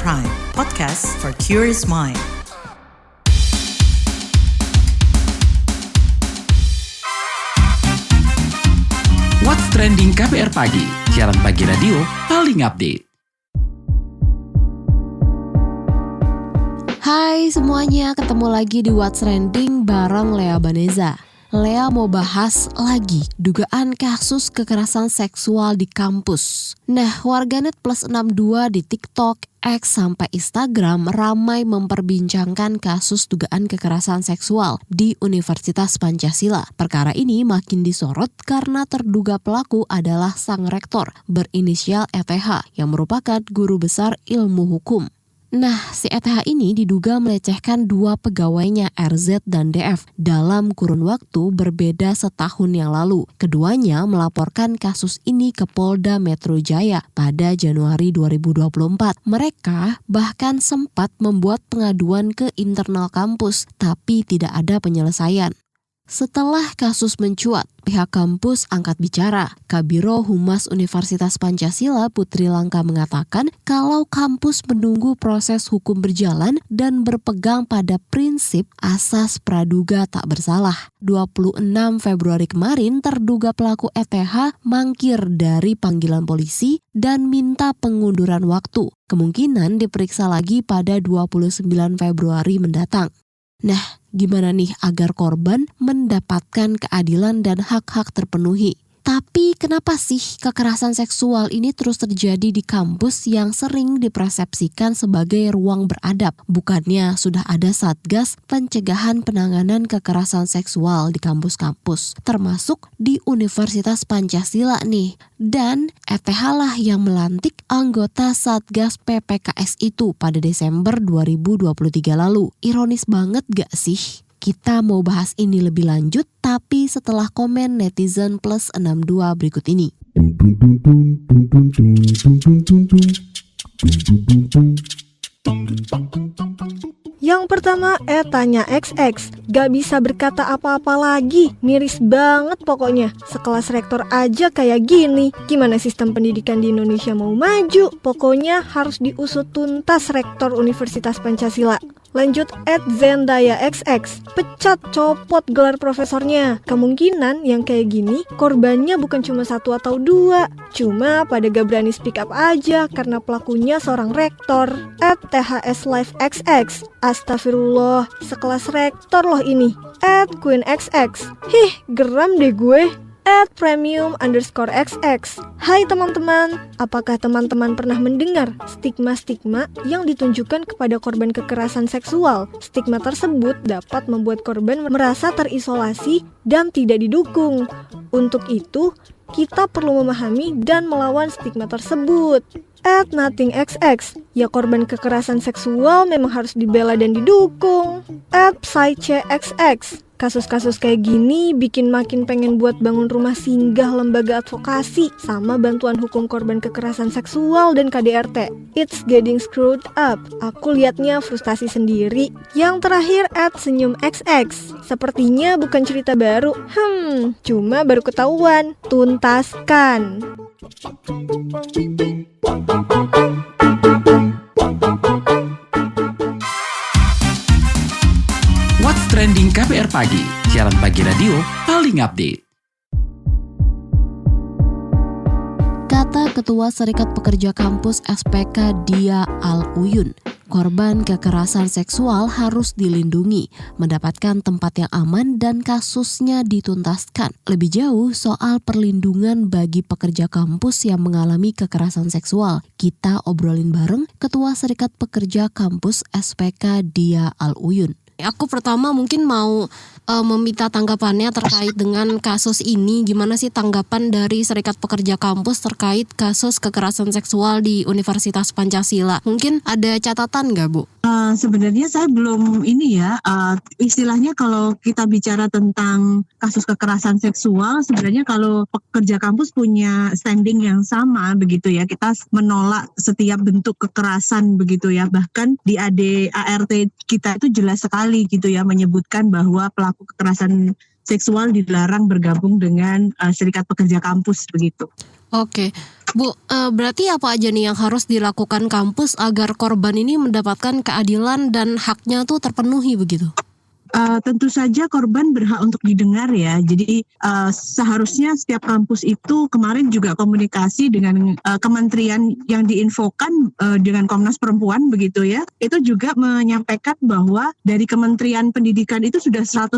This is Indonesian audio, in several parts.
Prime, podcast for curious mind. What's Trending KBR Pagi, siaran pagi radio paling update. Hai semuanya, ketemu lagi di What's Trending bareng Lea Baneza. Lea mau bahas lagi dugaan kasus kekerasan seksual di kampus. Nah, warganet plus 62 di TikTok, X sampai Instagram ramai memperbincangkan kasus dugaan kekerasan seksual di Universitas Pancasila. Perkara ini makin disorot karena terduga pelaku adalah sang rektor berinisial ETH yang merupakan guru besar ilmu hukum. Nah, si ETH ini diduga melecehkan dua pegawainya RZ dan DF dalam kurun waktu berbeda setahun yang lalu. Keduanya melaporkan kasus ini ke Polda Metro Jaya pada Januari 2024. Mereka bahkan sempat membuat pengaduan ke internal kampus, tapi tidak ada penyelesaian. Setelah kasus mencuat, pihak kampus angkat bicara. Kabiro Humas Universitas Pancasila Putri Langka mengatakan kalau kampus menunggu proses hukum berjalan dan berpegang pada prinsip asas praduga tak bersalah. 26 Februari kemarin terduga pelaku ETH mangkir dari panggilan polisi dan minta pengunduran waktu. Kemungkinan diperiksa lagi pada 29 Februari mendatang. Nah, gimana nih agar korban mendapatkan keadilan dan hak-hak terpenuhi? Tapi kenapa sih kekerasan seksual ini terus terjadi di kampus yang sering dipersepsikan sebagai ruang beradab? Bukannya sudah ada Satgas Pencegahan Penanganan Kekerasan Seksual di kampus-kampus, termasuk di Universitas Pancasila nih. Dan ETH lah yang melantik anggota Satgas PPKS itu pada Desember 2023 lalu. Ironis banget gak sih? Kita mau bahas ini lebih lanjut, tapi setelah komen netizen plus 62 berikut ini. Yang pertama, tanya XX. Gak bisa berkata apa-apa lagi. Miris banget pokoknya. Sekelas rektor aja kayak gini. Gimana sistem pendidikan di Indonesia mau maju? Pokoknya harus diusut tuntas rektor Universitas Pancasila. Lanjut @Zendaya XX. Pecat, copot gelar profesornya. Kemungkinan yang kayak gini korbannya bukan cuma satu atau dua. Cuma pada gak berani speak up aja karena pelakunya seorang rektor. @THSLiveXX. Astagfirullah, sekelas rektor loh ini. @QueenXX. Geram deh gue. @premium_XX. Hai teman-teman, apakah teman-teman pernah mendengar stigma-stigma yang ditunjukkan kepada korban kekerasan seksual? Stigma tersebut dapat membuat korban merasa terisolasi dan tidak didukung. Untuk itu, kita perlu memahami dan melawan stigma tersebut. @nothingxx. Ya, korban kekerasan seksual memang harus dibela dan didukung. @psychxx. Kasus-kasus kayak gini bikin makin pengen buat bangun rumah singgah lembaga advokasi sama bantuan hukum korban kekerasan seksual dan KDRT. It's getting screwed up. Aku liatnya frustasi sendiri. Yang terakhir @senyumxx. Sepertinya bukan cerita baru. Cuma baru ketahuan. Tuntaskan. What's Trending KBR Pagi, siaran pagi radio paling update. Kata Ketua Serikat Pekerja Kampus SPK Dia Al-Uyun, korban kekerasan seksual harus dilindungi, mendapatkan tempat yang aman dan kasusnya dituntaskan. Lebih jauh soal perlindungan bagi pekerja kampus yang mengalami kekerasan seksual, kita obrolin bareng Ketua Serikat Pekerja Kampus SPK Dia Al-Uyun. Aku pertama mungkin mau meminta tanggapannya terkait dengan kasus ini. Gimana sih tanggapan dari Serikat Pekerja Kampus terkait kasus kekerasan seksual di Universitas Pancasila? Mungkin ada catatan nggak, Bu? Sebenarnya saya belum istilahnya kalau kita bicara tentang kasus kekerasan seksual, sebenarnya kalau pekerja kampus punya standing yang sama begitu ya, kita menolak setiap bentuk kekerasan begitu ya. Bahkan di ADART kita itu jelas sekali gitu ya menyebutkan bahwa pelaku kekerasan seksual dilarang bergabung dengan Serikat Pekerja Kampus begitu. Oke. Bu, berarti apa aja nih yang harus dilakukan kampus agar korban ini mendapatkan keadilan dan haknya tuh terpenuhi begitu? Tentu saja korban berhak untuk didengar ya. Jadi seharusnya setiap kampus itu kemarin juga komunikasi dengan kementerian yang diinfokan dengan Komnas Perempuan begitu ya. Itu juga menyampaikan bahwa dari Kementerian Pendidikan itu sudah 100%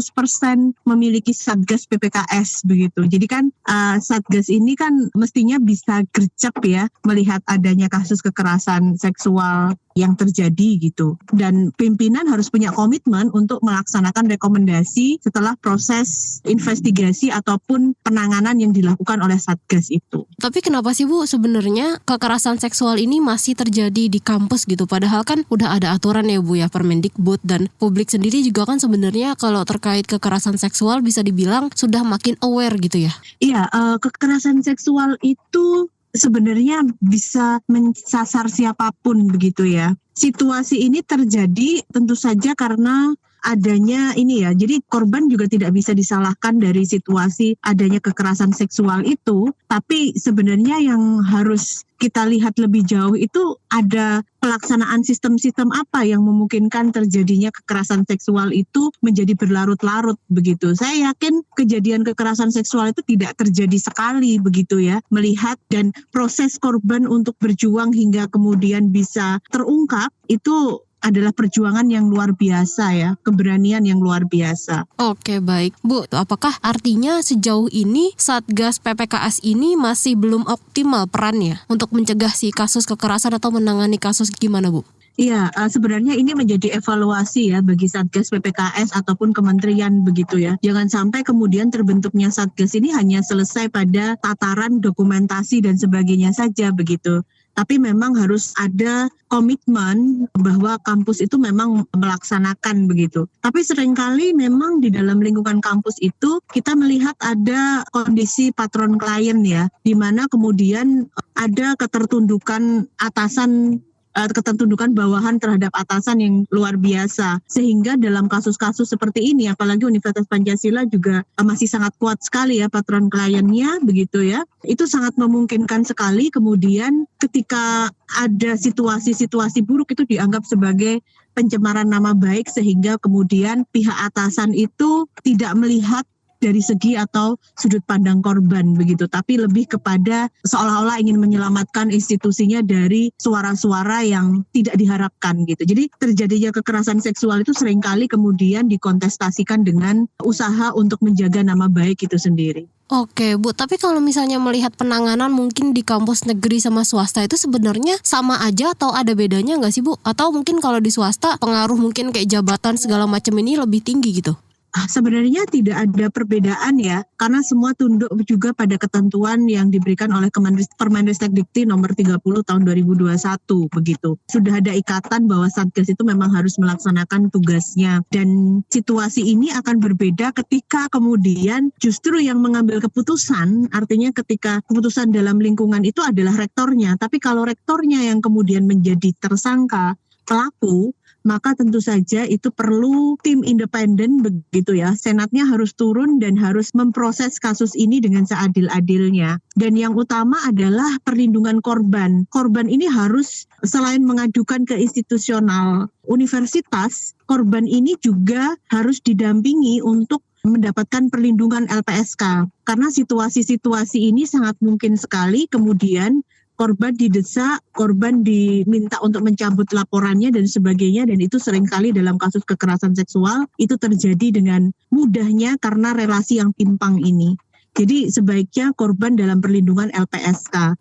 memiliki Satgas PPKS begitu. Jadi kan Satgas ini kan mestinya bisa gercep ya melihat adanya kasus kekerasan seksual yang terjadi gitu. Dan pimpinan harus punya komitmen untuk melaksanakan rekomendasi setelah proses investigasi ataupun penanganan yang dilakukan oleh Satgas itu. Tapi kenapa sih Bu sebenarnya kekerasan seksual ini masih terjadi di kampus gitu? Padahal kan udah ada aturan ya Bu ya, Permendikbud, dan publik sendiri juga kan sebenarnya kalau terkait kekerasan seksual bisa dibilang sudah makin aware gitu ya? Iya, kekerasan seksual itu sebenarnya bisa menyasar siapapun begitu ya. Situasi ini terjadi tentu saja karena adanya ini ya, jadi korban juga tidak bisa disalahkan dari situasi adanya kekerasan seksual itu, tapi sebenarnya yang harus kita lihat lebih jauh itu ada pelaksanaan sistem-sistem apa yang memungkinkan terjadinya kekerasan seksual itu menjadi berlarut-larut begitu. Saya yakin kejadian kekerasan seksual itu tidak terjadi sekali begitu ya, melihat dan proses korban untuk berjuang hingga kemudian bisa terungkap itu adalah perjuangan yang luar biasa ya, keberanian yang luar biasa. Oke, baik. Bu, apakah artinya sejauh ini Satgas PPKS ini masih belum optimal perannya untuk mencegah si kasus kekerasan atau menangani kasus gimana Bu? Iya, sebenarnya ini menjadi evaluasi ya bagi Satgas PPKS ataupun kementerian begitu ya. Jangan sampai kemudian terbentuknya Satgas ini hanya selesai pada tataran dokumentasi dan sebagainya saja begitu. Tapi memang harus ada komitmen bahwa kampus itu memang melaksanakan begitu. Tapi seringkali memang di dalam lingkungan kampus itu kita melihat ada kondisi patron klien ya, di mana kemudian ada ketertundukan atasan, ketertundukan bawahan terhadap atasan yang luar biasa. Sehingga dalam kasus-kasus seperti ini, apalagi Universitas Pancasila juga masih sangat kuat sekali ya patron kliennya begitu ya. Itu sangat memungkinkan sekali kemudian ketika ada situasi-situasi buruk itu dianggap sebagai pencemaran nama baik, sehingga kemudian pihak atasan itu tidak melihat dari segi atau sudut pandang korban begitu, tapi lebih kepada seolah-olah ingin menyelamatkan institusinya dari suara-suara yang tidak diharapkan gitu. Jadi terjadinya kekerasan seksual itu seringkali kemudian dikontestasikan dengan usaha untuk menjaga nama baik itu sendiri. Oke Bu, tapi kalau misalnya melihat penanganan mungkin di kampus negeri sama swasta itu sebenarnya sama aja atau ada bedanya nggak sih Bu? Atau mungkin kalau di swasta pengaruh mungkin kayak jabatan segala macam ini lebih tinggi gitu? Sebenarnya tidak ada perbedaan ya, karena semua tunduk juga pada ketentuan yang diberikan oleh Permendikbud nomor 30 tahun 2021 begitu. Sudah ada ikatan bahwa Satgas itu memang harus melaksanakan tugasnya, dan situasi ini akan berbeda ketika kemudian justru yang mengambil keputusan, artinya ketika keputusan dalam lingkungan itu adalah rektornya, tapi kalau rektornya yang kemudian menjadi tersangka pelaku, maka tentu saja itu perlu tim independen begitu ya. Senatnya harus turun dan harus memproses kasus ini dengan seadil-adilnya. Dan yang utama adalah perlindungan korban. Korban ini harus selain mengadukan ke institusional universitas, korban ini juga harus didampingi untuk mendapatkan perlindungan LPSK. Karena situasi-situasi ini sangat mungkin sekali kemudian korban didesak, korban diminta untuk mencabut laporannya dan sebagainya, dan itu seringkali dalam kasus kekerasan seksual itu terjadi dengan mudahnya karena relasi yang timpang ini. Jadi sebaiknya korban dalam perlindungan LPSK.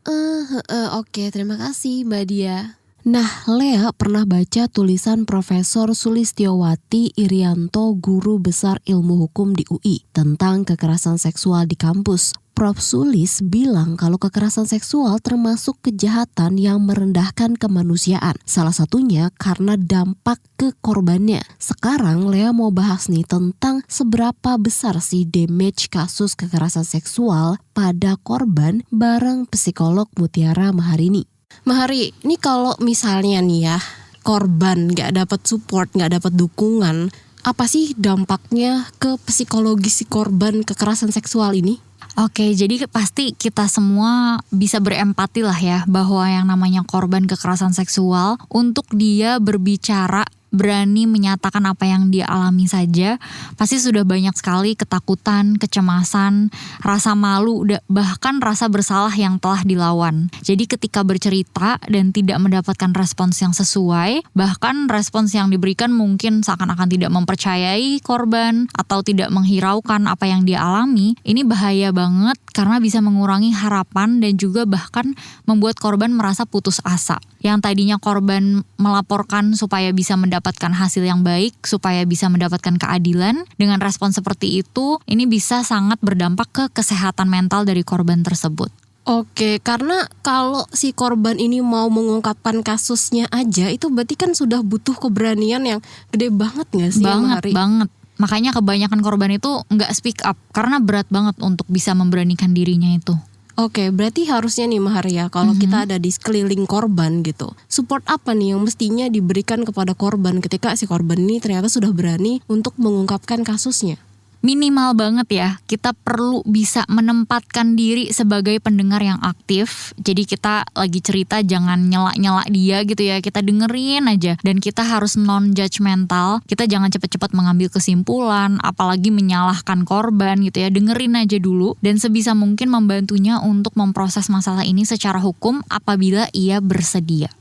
Oke, terima kasih Mbak Dia. Nah, Lea pernah baca tulisan Profesor Sulistiowati Irianto, guru besar ilmu hukum di UI, tentang kekerasan seksual di kampus. Prof. Sulis bilang kalau kekerasan seksual termasuk kejahatan yang merendahkan kemanusiaan. Salah satunya karena dampak ke korbannya. Sekarang Lea mau bahas nih tentang seberapa besar sih damage kasus kekerasan seksual pada korban bareng psikolog Mutiara Maharini. Mahari, ini kalau misalnya nih ya, korban gak dapat support, gak dapat dukungan, apa sih dampaknya ke psikologis si korban kekerasan seksual ini? Oke, jadi pasti kita semua bisa berempati lah ya bahwa yang namanya korban kekerasan seksual, untuk dia berbicara, berani menyatakan apa yang dia alami saja, pasti sudah banyak sekali ketakutan, kecemasan, rasa malu, bahkan rasa bersalah yang telah dilawan. Jadi ketika bercerita dan tidak mendapatkan respons yang sesuai, bahkan respons yang diberikan mungkin seakan-akan tidak mempercayai korban atau tidak menghiraukan apa yang dia alami, ini bahaya banget karena bisa mengurangi harapan dan juga bahkan membuat korban merasa putus asa. Yang tadinya korban melaporkan supaya bisa mendapatkan hasil yang baik, supaya bisa mendapatkan keadilan, dengan respon seperti itu, ini bisa sangat berdampak ke kesehatan mental dari korban tersebut. Oke, karena kalau si korban ini mau mengungkapkan kasusnya aja, itu berarti kan sudah butuh keberanian yang gede banget gak sih? Banget. Makanya kebanyakan korban itu nggak speak up, karena berat banget untuk bisa memberanikan dirinya itu. Oke, berarti harusnya nih Maharia, kalau kita ada di sekeliling korban gitu, support apa nih yang mestinya diberikan kepada korban ketika si korban ini ternyata sudah berani untuk mengungkapkan kasusnya? Minimal banget ya, kita perlu bisa menempatkan diri sebagai pendengar yang aktif. Jadi kita lagi cerita jangan nyela-nyela dia gitu ya, kita dengerin aja. Dan kita harus non-judgmental, kita jangan cepat-cepat mengambil kesimpulan, apalagi menyalahkan korban gitu ya. Dengerin aja dulu dan sebisa mungkin membantunya untuk memproses masalah ini secara hukum apabila ia bersedia.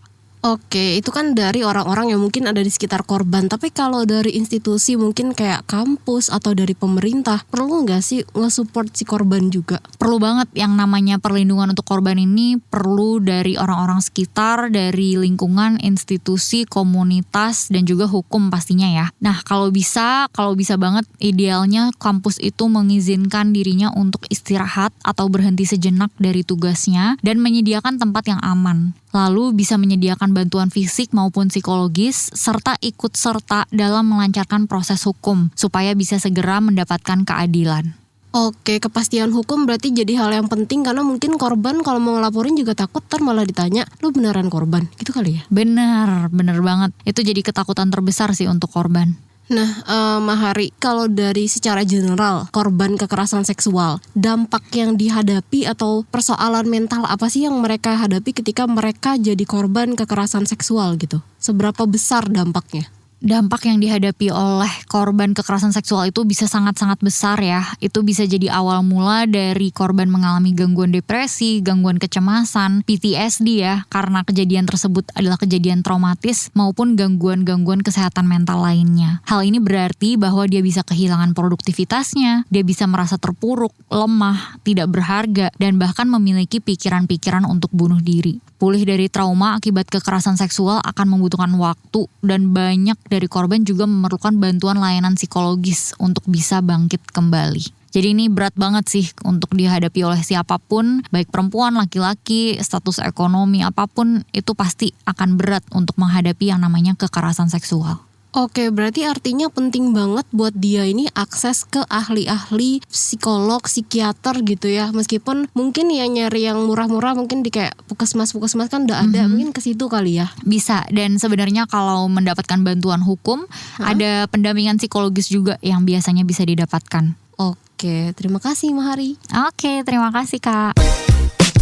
Oke, itu kan dari orang-orang yang mungkin ada di sekitar korban. Tapi kalau dari institusi mungkin kayak kampus atau dari pemerintah, perlu nggak sih nge-support si korban juga? Perlu banget, yang namanya perlindungan untuk korban ini perlu dari orang-orang sekitar, dari lingkungan, institusi, komunitas, dan juga hukum pastinya ya. Nah, kalau bisa banget idealnya kampus itu mengizinkan dirinya untuk istirahat atau berhenti sejenak dari tugasnya dan menyediakan tempat yang aman. Lalu bisa menyediakan bantuan fisik maupun psikologis, serta ikut serta dalam melancarkan proses hukum, supaya bisa segera mendapatkan keadilan. Oke, kepastian hukum berarti jadi hal yang penting, karena mungkin korban kalau mau ngelaporin juga takut ntar malah ditanya, lu beneran korban? Gitu kali ya? Bener banget. Itu jadi ketakutan terbesar sih untuk korban. Nah, Mahari, kalau dari secara general korban kekerasan seksual, dampak yang dihadapi atau persoalan mental apa sih yang mereka hadapi ketika mereka jadi korban kekerasan seksual gitu? Seberapa besar dampaknya? Dampak yang dihadapi oleh korban kekerasan seksual itu bisa sangat-sangat besar ya. Itu bisa jadi awal mula dari korban mengalami gangguan depresi, gangguan kecemasan, PTSD ya, karena kejadian tersebut adalah kejadian traumatis, maupun gangguan-gangguan kesehatan mental lainnya. Hal ini berarti bahwa dia bisa kehilangan produktivitasnya, dia bisa merasa terpuruk, lemah, tidak berharga, dan bahkan memiliki pikiran-pikiran untuk bunuh diri. Pulih dari trauma akibat kekerasan seksual akan membutuhkan waktu, dan banyak dari korban juga memerlukan bantuan layanan psikologis untuk bisa bangkit kembali. Jadi ini berat banget sih untuk dihadapi oleh siapapun, baik perempuan, laki-laki, status ekonomi apapun, itu pasti akan berat untuk menghadapi yang namanya kekerasan seksual. Oke, berarti artinya penting banget buat dia ini akses ke ahli-ahli psikolog, psikiater gitu ya. Meskipun mungkin ya nyari yang murah-murah, mungkin di kayak puskesmas kan udah ada, mungkin ke situ kali ya. Bisa, dan sebenarnya kalau mendapatkan bantuan hukum, ada pendampingan psikologis juga yang biasanya bisa didapatkan. Oke, terima kasih Mahari. Oke, terima kasih Kak.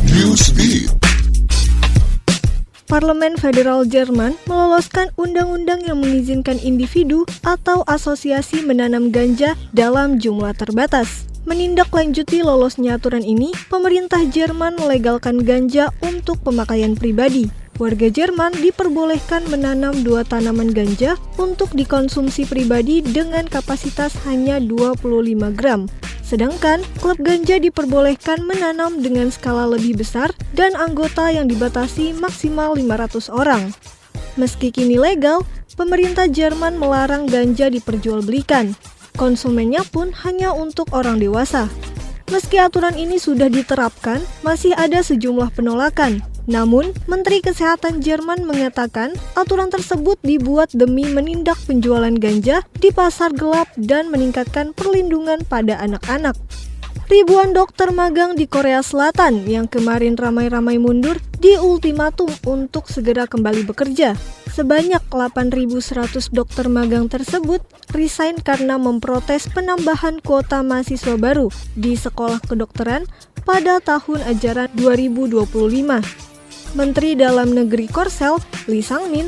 Newsbeat. Parlemen Federal Jerman meloloskan undang-undang yang mengizinkan individu atau asosiasi menanam ganja dalam jumlah terbatas. Menindaklanjuti lolosnya aturan ini, pemerintah Jerman melegalkan ganja untuk pemakaian pribadi. Warga Jerman diperbolehkan menanam 2 tanaman ganja untuk dikonsumsi pribadi dengan kapasitas hanya 25 gram. Sedangkan klub ganja diperbolehkan menanam dengan skala lebih besar dan anggota yang dibatasi maksimal 500 orang. Meski kini legal, pemerintah Jerman melarang ganja diperjualbelikan. Konsumennya pun hanya untuk orang dewasa. Meski aturan ini sudah diterapkan, masih ada sejumlah penolakan. Namun, Menteri Kesehatan Jerman mengatakan aturan tersebut dibuat demi menindak penjualan ganja di pasar gelap dan meningkatkan perlindungan pada anak-anak. Ribuan dokter magang di Korea Selatan yang kemarin ramai-ramai mundur diultimatum untuk segera kembali bekerja. Sebanyak 8.100 dokter magang tersebut resign karena memprotes penambahan kuota mahasiswa baru di sekolah kedokteran pada tahun ajaran 2025. Menteri Dalam Negeri Korsel, Lee Sang-min,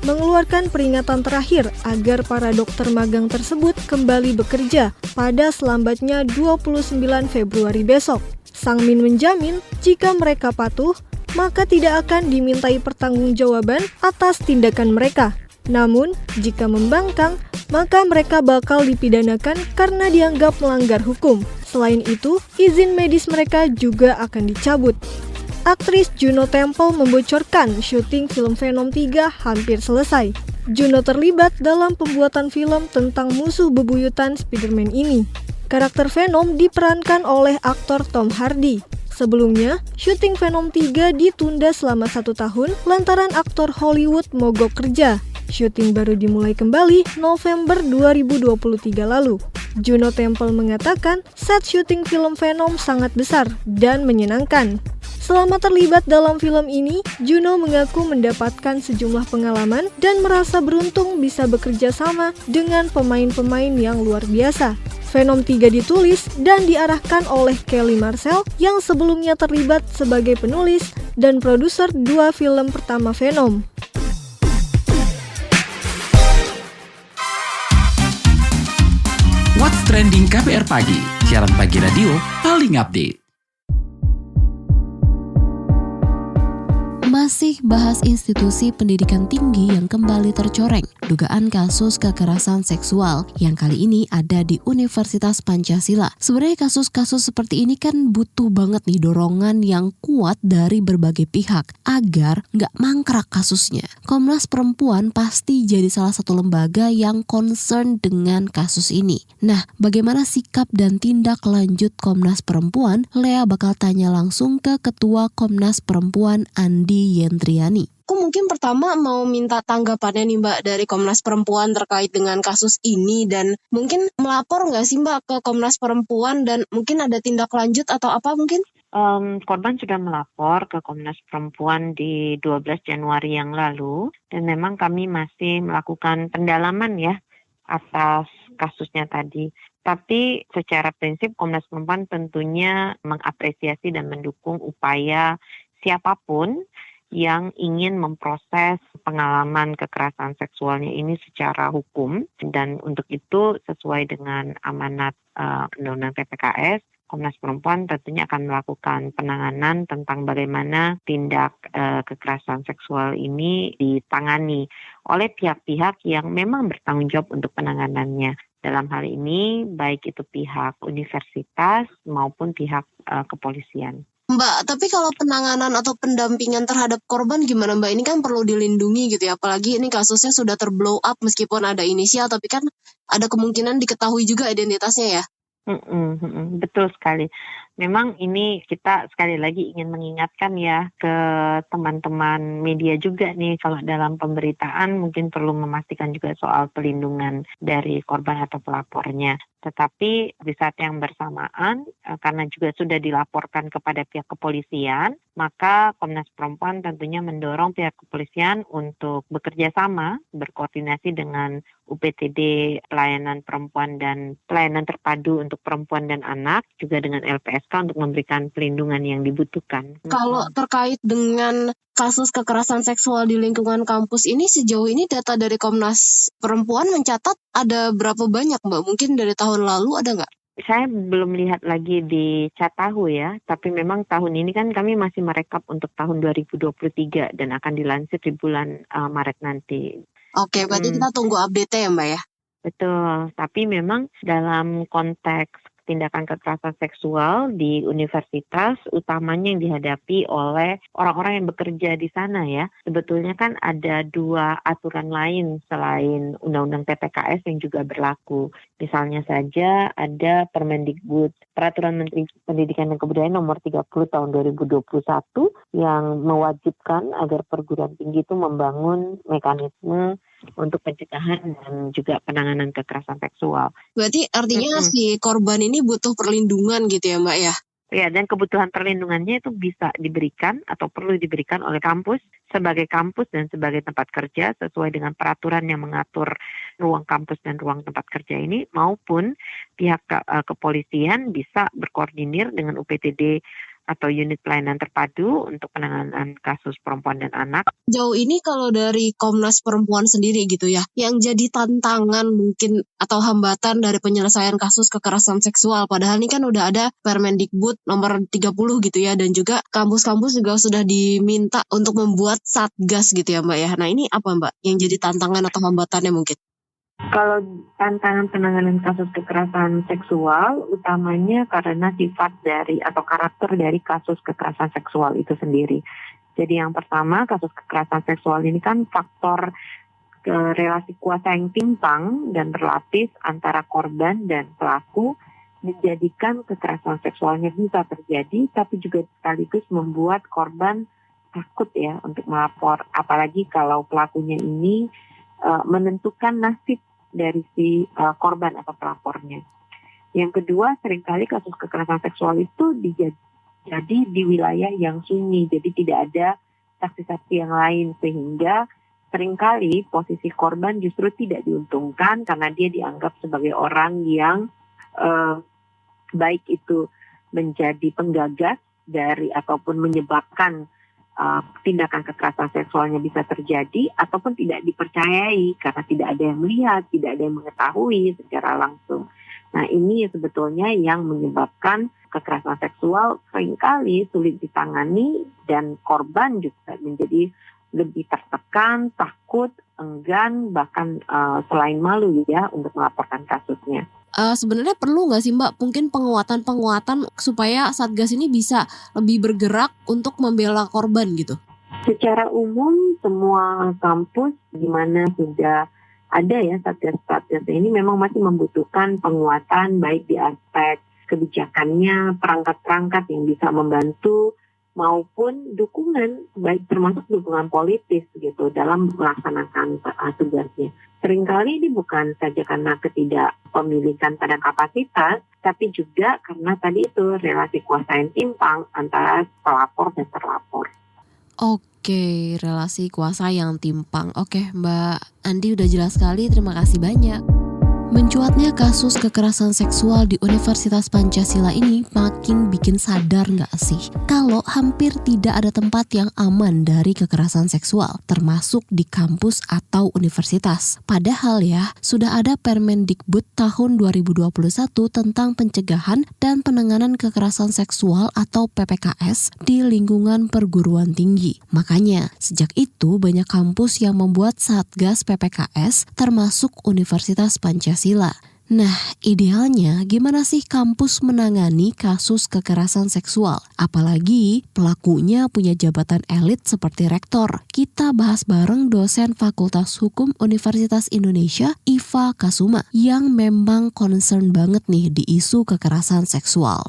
mengeluarkan peringatan terakhir agar para dokter magang tersebut kembali bekerja pada selambatnya 29 Februari besok. Sang-min menjamin jika mereka patuh, maka tidak akan dimintai pertanggungjawaban atas tindakan mereka. Namun, jika membangkang, maka mereka bakal dipidanakan karena dianggap melanggar hukum. Selain itu, izin medis mereka juga akan dicabut. Aktris Juno Temple membocorkan syuting film Venom 3 hampir selesai. Juno terlibat dalam pembuatan film tentang musuh bebuyutan Spider-Man ini. Karakter Venom diperankan oleh aktor Tom Hardy. Sebelumnya, syuting Venom 3 ditunda selama 1 tahun lantaran aktor Hollywood mogok kerja. Syuting baru dimulai kembali November 2023 lalu. Juno Temple mengatakan set syuting film Venom sangat besar dan menyenangkan. Selama terlibat dalam film ini, Juno mengaku mendapatkan sejumlah pengalaman dan merasa beruntung bisa bekerja sama dengan pemain-pemain yang luar biasa. Venom 3 ditulis dan diarahkan oleh Kelly Marcel yang sebelumnya terlibat sebagai penulis dan produser 2 film pertama Venom. What's Trending KBR Pagi, siaran pagi radio paling update. Masih bahas institusi pendidikan tinggi yang kembali tercoreng, dugaan kasus kekerasan seksual yang kali ini ada di Universitas Pancasila. Sebenarnya kasus-kasus seperti ini kan butuh banget nih dorongan yang kuat dari berbagai pihak agar nggak mangkrak kasusnya. Komnas Perempuan pasti jadi salah satu lembaga yang concern dengan kasus ini. Nah, bagaimana sikap dan tindak lanjut Komnas Perempuan? Lea bakal tanya langsung ke Ketua Komnas Perempuan Andi Yentriani. Aku mungkin pertama mau minta tanggapannya nih Mbak dari Komnas Perempuan terkait dengan kasus ini dan mungkin melapor nggak sih Mbak ke Komnas Perempuan dan mungkin ada tindak lanjut atau apa mungkin? Korban sudah melapor ke Komnas Perempuan di 12 Januari yang lalu dan memang kami masih melakukan pendalaman ya atas kasusnya tadi. Tapi secara prinsip Komnas Perempuan tentunya mengapresiasi dan mendukung upaya siapapun yang ingin memproses pengalaman kekerasan seksualnya ini secara hukum dan untuk itu sesuai dengan amanat Undang-Undang TPKS, Komnas Perempuan tentunya akan melakukan penanganan tentang bagaimana tindak kekerasan seksual ini ditangani oleh pihak-pihak yang memang bertanggung jawab untuk penanganannya. Dalam hal ini baik itu pihak universitas maupun pihak kepolisian. Mbak, tapi kalau penanganan atau pendampingan terhadap korban gimana Mbak? Ini kan perlu dilindungi gitu ya, apalagi ini kasusnya sudah terblow up meskipun ada inisial, tapi kan ada kemungkinan diketahui juga identitasnya ya? Betul sekali. Memang ini kita sekali lagi ingin mengingatkan ya ke teman-teman media juga nih kalau dalam pemberitaan mungkin perlu memastikan juga soal pelindungan dari korban atau pelapornya. Tetapi di saat yang bersamaan karena juga sudah dilaporkan kepada pihak kepolisian, maka Komnas Perempuan tentunya mendorong pihak kepolisian untuk bekerja sama, berkoordinasi dengan UPTD Pelayanan Perempuan dan Pelayanan Terpadu untuk Perempuan dan Anak, juga dengan LPSK untuk memberikan pelindungan yang dibutuhkan. Kalau terkait dengan kasus kekerasan seksual di lingkungan kampus ini, sejauh ini data dari Komnas Perempuan mencatat ada berapa banyak Mbak? Mungkin dari tahun lalu ada nggak? Saya belum lihat lagi di Catahu ya, tapi memang tahun ini kan kami masih merekap untuk tahun 2023 dan akan dilansir di bulan Maret nanti. Oke, berarti kita tunggu update-nya ya Mbak ya? Betul, tapi memang dalam konteks tindakan kekerasan seksual di universitas utamanya yang dihadapi oleh orang-orang yang bekerja di sana ya. Sebetulnya kan ada 2 aturan lain selain Undang-Undang TPKS yang juga berlaku. Misalnya saja ada Permendikbud, Peraturan Menteri Pendidikan dan Kebudayaan nomor 30 tahun 2021 yang mewajibkan agar perguruan tinggi itu membangun mekanisme untuk pencegahan dan juga penanganan kekerasan seksual. Berarti artinya si korban ini butuh perlindungan gitu ya Mbak ya? Ya, dan kebutuhan perlindungannya itu bisa diberikan atau perlu diberikan oleh kampus sebagai kampus dan sebagai tempat kerja sesuai dengan peraturan yang mengatur ruang kampus dan ruang tempat kerja ini, maupun pihak kepolisian bisa berkoordinir dengan UPTD atau unit pelayanan terpadu untuk penanganan kasus perempuan dan anak. Jauh ini kalau dari Komnas Perempuan sendiri gitu ya, yang jadi tantangan mungkin atau hambatan dari penyelesaian kasus kekerasan seksual, padahal ini kan udah ada Permendikbud nomor 30 gitu ya, dan juga kampus-kampus juga sudah diminta untuk membuat satgas gitu ya Mbak ya. Nah ini apa Mbak yang jadi tantangan atau hambatannya mungkin? Kalau tantangan penanganan kasus kekerasan seksual, utamanya karena sifat dari atau karakter dari kasus kekerasan seksual itu sendiri. Jadi yang pertama, kasus kekerasan seksual ini kan faktor relasi kuasa yang timpang dan berlapis antara korban dan pelaku menjadikan kekerasan seksualnya bisa terjadi, tapi juga sekaligus membuat korban takut ya untuk melapor. Apalagi kalau pelakunya ini menentukan nasib dari si korban atau pelapornya. Yang kedua, seringkali kasus kekerasan seksual itu jadi di wilayah yang sunyi, jadi tidak ada saksi-saksi yang lain, sehingga seringkali posisi korban justru tidak diuntungkan karena dia dianggap sebagai orang yang baik itu menjadi penggagas dari ataupun menyebabkan tindakan kekerasan seksualnya bisa terjadi ataupun tidak dipercayai karena tidak ada yang melihat, tidak ada yang mengetahui secara langsung. Nah ini sebetulnya yang menyebabkan kekerasan seksual seringkali sulit ditangani dan korban juga menjadi lebih tertekan, takut, enggan, bahkan selain malu ya untuk melaporkan kasusnya. Sebenarnya perlu nggak sih Mbak mungkin penguatan supaya Satgas ini bisa lebih bergerak untuk membela korban gitu? Secara umum semua kampus di mana sudah ada ya Satgas ini memang masih membutuhkan penguatan baik di aspek kebijakannya, perangkat-perangkat yang bisa membantu maupun dukungan, baik termasuk dukungan politis gitu dalam melaksanakan tugasnya. Seringkali ini bukan saja karena ketidakpemilikan pada kapasitas, tapi juga karena tadi itu relasi kuasa yang timpang antara pelapor dan terlapor. Oke, relasi kuasa yang timpang. Oke, Mbak Andi udah jelas sekali, terima kasih banyak. Mencuatnya kasus kekerasan seksual di Universitas Pancasila ini makin bikin sadar nggak sih kalau hampir tidak ada tempat yang aman dari kekerasan seksual, termasuk di kampus atau universitas. Padahal ya, sudah ada Permendikbud tahun 2021 tentang pencegahan dan penanganan kekerasan seksual atau PPKS di lingkungan perguruan tinggi. Makanya, sejak itu banyak kampus yang membuat Satgas PPKS termasuk Universitas Pancasila. Nah, idealnya gimana sih kampus menangani kasus kekerasan seksual? Apalagi pelakunya punya jabatan elit seperti rektor. Kita bahas bareng dosen Fakultas Hukum Universitas Indonesia, Iva Kasuma, yang memang concern banget nih di isu kekerasan seksual.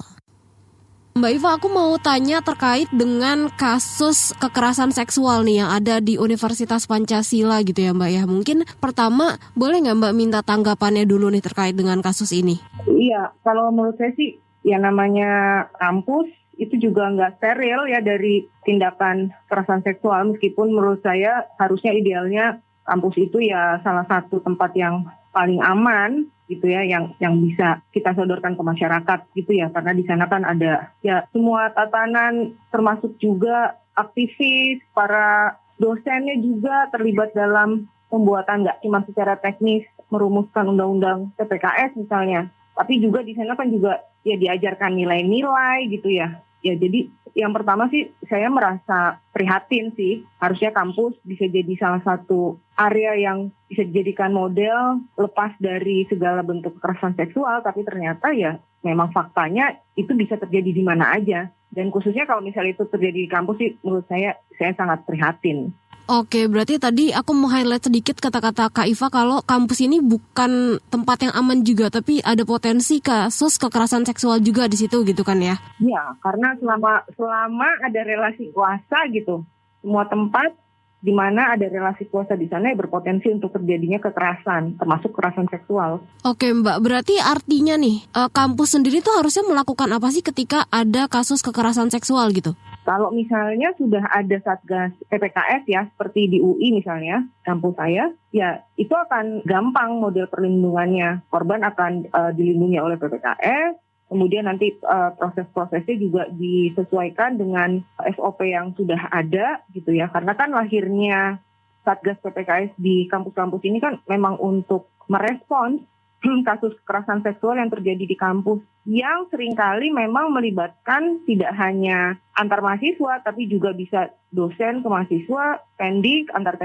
Mbak Iva, aku mau tanya terkait dengan kasus kekerasan seksual nih yang ada di Universitas Pancasila gitu ya Mbak ya. Mungkin pertama boleh nggak Mbak minta tanggapannya dulu nih terkait dengan kasus ini? Iya, kalau menurut saya sih ya namanya kampus itu juga nggak steril ya dari tindakan kekerasan seksual. Meskipun menurut saya harusnya idealnya kampus itu ya salah satu tempat yang paling aman gitu ya, yang bisa kita sodorkan ke masyarakat gitu ya, karena di sana kan ada ya semua tatanan termasuk juga aktivis, para dosennya juga terlibat dalam pembuatan nggak cuma secara teknis merumuskan undang-undang PPKS misalnya, tapi juga di sana kan juga ya diajarkan nilai-nilai gitu ya. Ya jadi yang pertama sih saya merasa prihatin sih, harusnya kampus bisa jadi salah satu area yang bisa dijadikan model lepas dari segala bentuk kekerasan seksual, tapi ternyata ya memang faktanya itu bisa terjadi di mana aja. Dan khususnya kalau misalnya itu terjadi di kampus sih menurut saya sangat prihatin. Oke, berarti tadi aku mau highlight sedikit kata-kata Kak Iva kalau kampus ini bukan tempat yang aman juga, tapi ada potensi kasus kekerasan seksual juga di situ gitu kan ya? Ya, karena selama ada relasi kuasa gitu, semua tempat di mana ada relasi kuasa di sana yang berpotensi untuk terjadinya kekerasan, termasuk kekerasan seksual. Oke Mbak, berarti artinya nih kampus sendiri tuh harusnya melakukan apa sih ketika ada kasus kekerasan seksual gitu? Kalau misalnya sudah ada Satgas PPKS ya, seperti di UI misalnya, kampus saya, ya itu akan gampang model perlindungannya. Korban akan dilindungi oleh PPKS, kemudian nanti proses-prosesnya juga disesuaikan dengan SOP yang sudah ada gitu ya. Karena kan lahirnya Satgas PPKS di kampus-kampus ini kan memang untuk merespons kasus kekerasan seksual yang terjadi di kampus yang seringkali memang melibatkan tidak hanya antar mahasiswa tapi juga bisa dosen ke mahasiswa, pendik, antar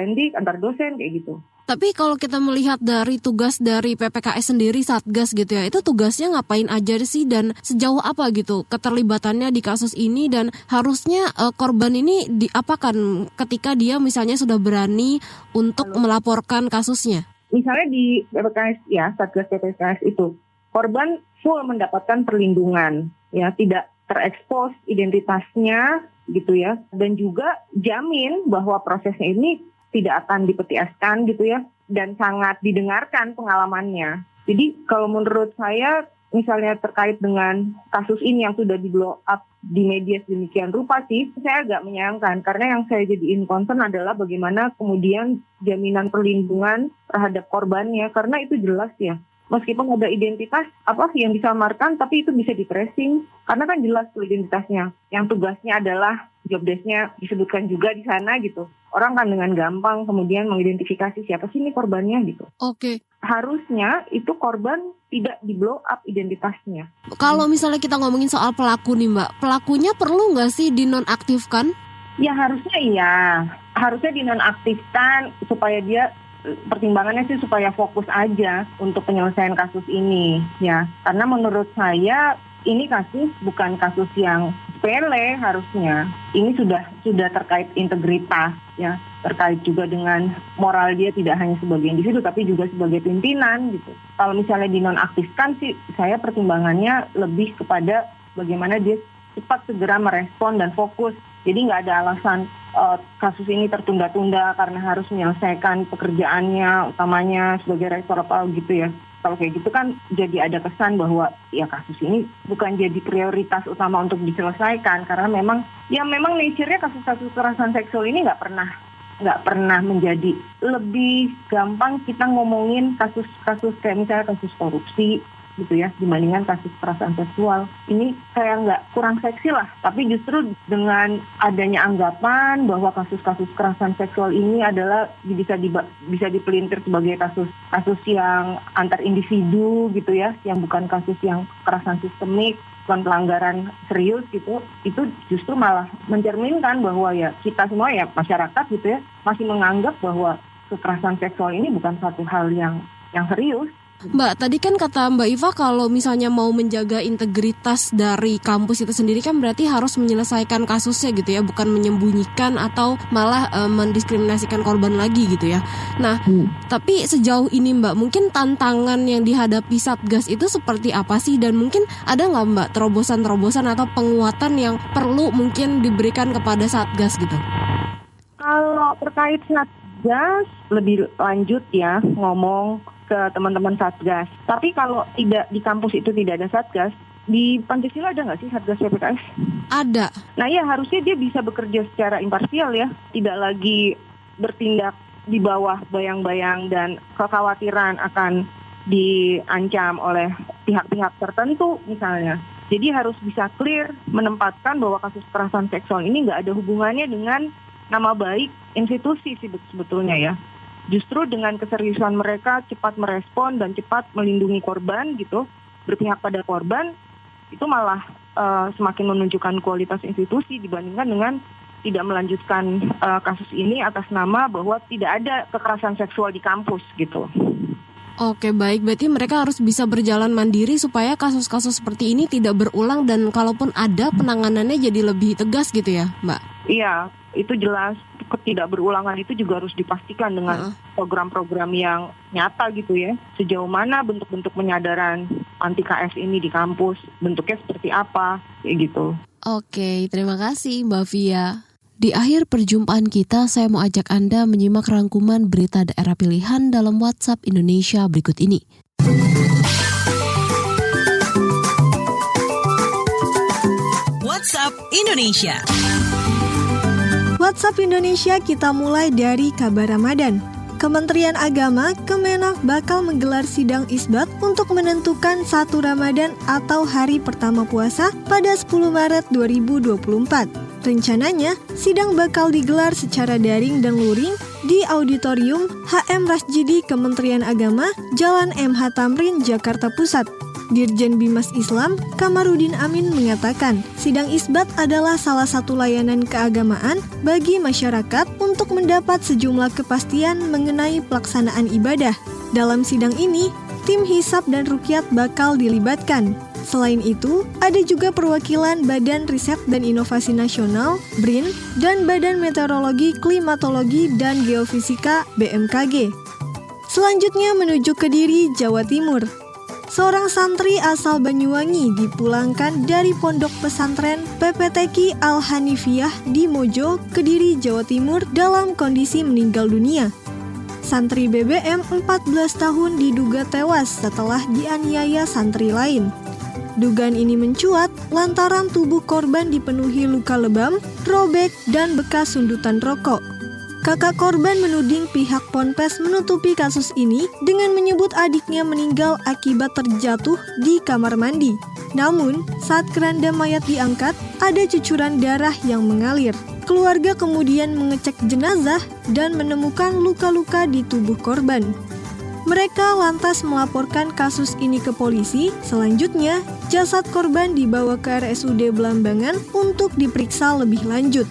dosen kayak gitu. Tapi kalau kita melihat dari tugas dari PPKS sendiri Satgas gitu ya, itu tugasnya ngapain aja sih dan sejauh apa gitu keterlibatannya di kasus ini, dan harusnya korban ini diapakan ketika dia misalnya sudah berani untuk melaporkan kasusnya? Misalnya di PPKS ya, Satgas PPKS itu, korban full mendapatkan perlindungan, ya tidak terekspos identitasnya gitu ya, dan juga jamin bahwa prosesnya ini tidak akan dipetieskan gitu ya, dan sangat didengarkan pengalamannya. Jadi kalau menurut saya, misalnya terkait dengan kasus ini yang sudah di-blow up di media sedemikian rupa sih, saya agak menyayangkan. Karena yang saya jadiin concern adalah bagaimana kemudian jaminan perlindungan terhadap korbannya. Karena itu jelas ya, meskipun ada identitas yang disamarkan, tapi itu bisa di-tracing. Karena kan jelas tuh identitasnya. Yang tugasnya adalah job desk-nya disebutkan juga di sana gitu. Orang kan dengan gampang kemudian mengidentifikasi siapa sih ini korbannya gitu. Oke. Harusnya itu korban tidak di-blow up identitasnya. Kalau misalnya kita ngomongin soal pelaku nih Mbak, pelakunya perlu nggak sih dinonaktifkan? Ya harusnya iya. Harusnya dinonaktifkan supaya dia, pertimbangannya sih supaya fokus aja untuk penyelesaian kasus ini ya. Karena menurut saya ini kasus bukan kasus yang sepele harusnya. Ini sudah terkait integritas ya, terkait juga dengan moral dia tidak hanya sebagai individu tapi juga sebagai pimpinan gitu. Kalau misalnya dinonaktifkan sih saya pertimbangannya lebih kepada bagaimana dia cepat segera merespon dan fokus. Jadi nggak ada alasan kasus ini tertunda-tunda karena harus menyelesaikan pekerjaannya utamanya sebagai rektor apa gitu ya. Kalau kayak gitu kan jadi ada kesan bahwa ya kasus ini bukan jadi prioritas utama untuk diselesaikan, karena memang nature-nya kasus-kasus kekerasan seksual ini nggak pernah menjadi lebih gampang kita ngomongin kasus-kasus kayak misalnya kasus korupsi gitu ya dibandingkan kasus kekerasan seksual. Ini kayak nggak kurang seksi lah, tapi justru dengan adanya anggapan bahwa kasus-kasus kekerasan seksual ini adalah bisa dipelintir sebagai kasus yang antar individu gitu ya, yang bukan kasus yang kekerasan sistemik, bukan pelanggaran serius gitu, itu justru malah mencerminkan bahwa ya kita semua ya masyarakat gitu ya masih menganggap bahwa kekerasan seksual ini bukan satu hal yang serius. Mbak, tadi kan kata Mbak Iva kalau misalnya mau menjaga integritas dari kampus itu sendiri kan berarti harus menyelesaikan kasusnya gitu ya, bukan menyembunyikan atau malah mendiskriminasikan korban lagi gitu ya. Nah, tapi sejauh ini Mbak, mungkin tantangan yang dihadapi Satgas itu seperti apa sih, dan mungkin ada nggak Mbak terobosan-terobosan atau penguatan yang perlu mungkin diberikan kepada Satgas gitu? Kalau terkait Satgas lebih lanjut ya ngomong ke teman-teman Satgas. Tapi kalau tidak di kampus itu tidak ada Satgas, di Pancasila ada nggak sih Satgas PPKS? Ada. Nah ya harusnya dia bisa bekerja secara imparsial ya, tidak lagi bertindak di bawah bayang-bayang dan kekhawatiran akan diancam oleh pihak-pihak tertentu misalnya. Jadi harus bisa clear menempatkan bahwa kasus kekerasan seksual ini nggak ada hubungannya dengan nama baik institusi sih sebetulnya ya. Justru dengan keseriusan mereka cepat merespon dan cepat melindungi korban gitu, berpihak pada korban, itu malah semakin menunjukkan kualitas institusi dibandingkan dengan tidak melanjutkan kasus ini atas nama bahwa tidak ada kekerasan seksual di kampus gitu. Oke, baik. Berarti mereka harus bisa berjalan mandiri supaya kasus-kasus seperti ini tidak berulang, dan kalaupun ada penanganannya jadi lebih tegas gitu ya, Mbak? Iya, itu jelas. Ketidakberulangan itu juga harus dipastikan dengan program-program yang nyata gitu ya. Sejauh mana bentuk-bentuk penyadaran anti KS ini di kampus, bentuknya seperti apa, kayak gitu. Oke, terima kasih Mbak Via. Di akhir perjumpaan kita, saya mau ajak Anda menyimak rangkuman berita daerah pilihan dalam WhatsApp Indonesia berikut ini. WhatsApp Indonesia. WhatsApp Indonesia kita mulai dari kabar Ramadan. Kementerian Agama, Kemenak bakal menggelar sidang isbat untuk menentukan 1 Ramadan atau hari pertama puasa pada 10 Maret 2024. Rencananya, sidang bakal digelar secara daring dan luring di Auditorium HM Rasjidi Kementerian Agama, Jalan MH Tamrin, Jakarta Pusat. Dirjen Bimas Islam, Kamarudin Amin mengatakan, sidang isbat adalah salah satu layanan keagamaan bagi masyarakat untuk mendapat sejumlah kepastian mengenai pelaksanaan ibadah. Dalam sidang ini, tim hisab dan ruqyat bakal dilibatkan. Selain itu, ada juga perwakilan Badan Riset dan Inovasi Nasional, BRIN, dan Badan Meteorologi, Klimatologi, dan Geofisika, BMKG. Selanjutnya menuju Kediri, Jawa Timur. Seorang santri asal Banyuwangi dipulangkan dari pondok pesantren PPTQ Al-Hanifiyah di Mojo, Kediri, Jawa Timur dalam kondisi meninggal dunia. Santri BBM 14 tahun diduga tewas setelah dianiaya santri lain. Dugaan ini mencuat lantaran tubuh korban dipenuhi luka lebam, robek, dan bekas sundutan rokok. Kakak korban menuding pihak Ponpes menutupi kasus ini dengan menyebut adiknya meninggal akibat terjatuh di kamar mandi. Namun, saat keranda mayat diangkat, ada cucuran darah yang mengalir. Keluarga kemudian mengecek jenazah dan menemukan luka-luka di tubuh korban. Mereka lantas melaporkan kasus ini ke polisi. Selanjutnya, jasad korban dibawa ke RSUD Belambangan untuk diperiksa lebih lanjut.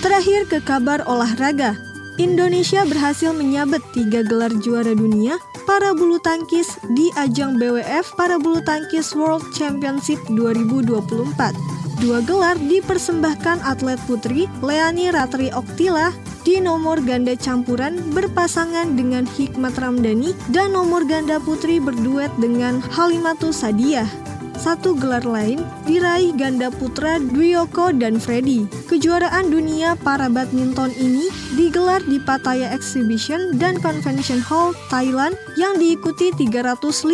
Terakhir ke kabar olahraga. Indonesia berhasil menyabet 3 gelar juara dunia para bulu tangkis di ajang BWF Para Bulu Tangkis World Championship 2024. 2 gelar dipersembahkan atlet putri Leani Ratri Oktila di nomor ganda campuran berpasangan dengan Hikmat Ramdhani dan nomor ganda putri berduet dengan Halimatus Sadiah. 1 gelar lain diraih ganda putra Dwioko dan Freddy. Kejuaraan dunia para badminton ini digelar di Pattaya Exhibition dan Convention Hall, Thailand yang diikuti 350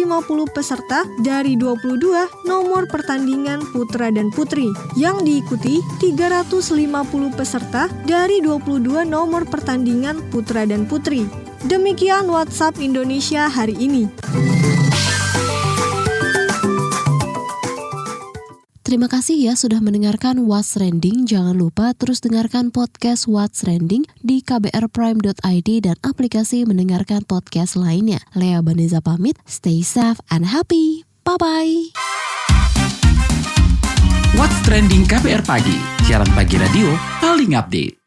peserta dari 22 nomor pertandingan putra dan putri. Yang diikuti 350 peserta dari 22 nomor pertandingan putra dan putri. Demikian WhatsApp Indonesia hari ini. Terima kasih ya sudah mendengarkan What's Trending. Jangan lupa terus dengarkan podcast What's Trending di kbrprime.id dan aplikasi mendengarkan podcast lainnya. Lea Baneza pamit, stay safe and happy. Bye-bye. What's Trending KBR Pagi, siaran pagi radio paling update.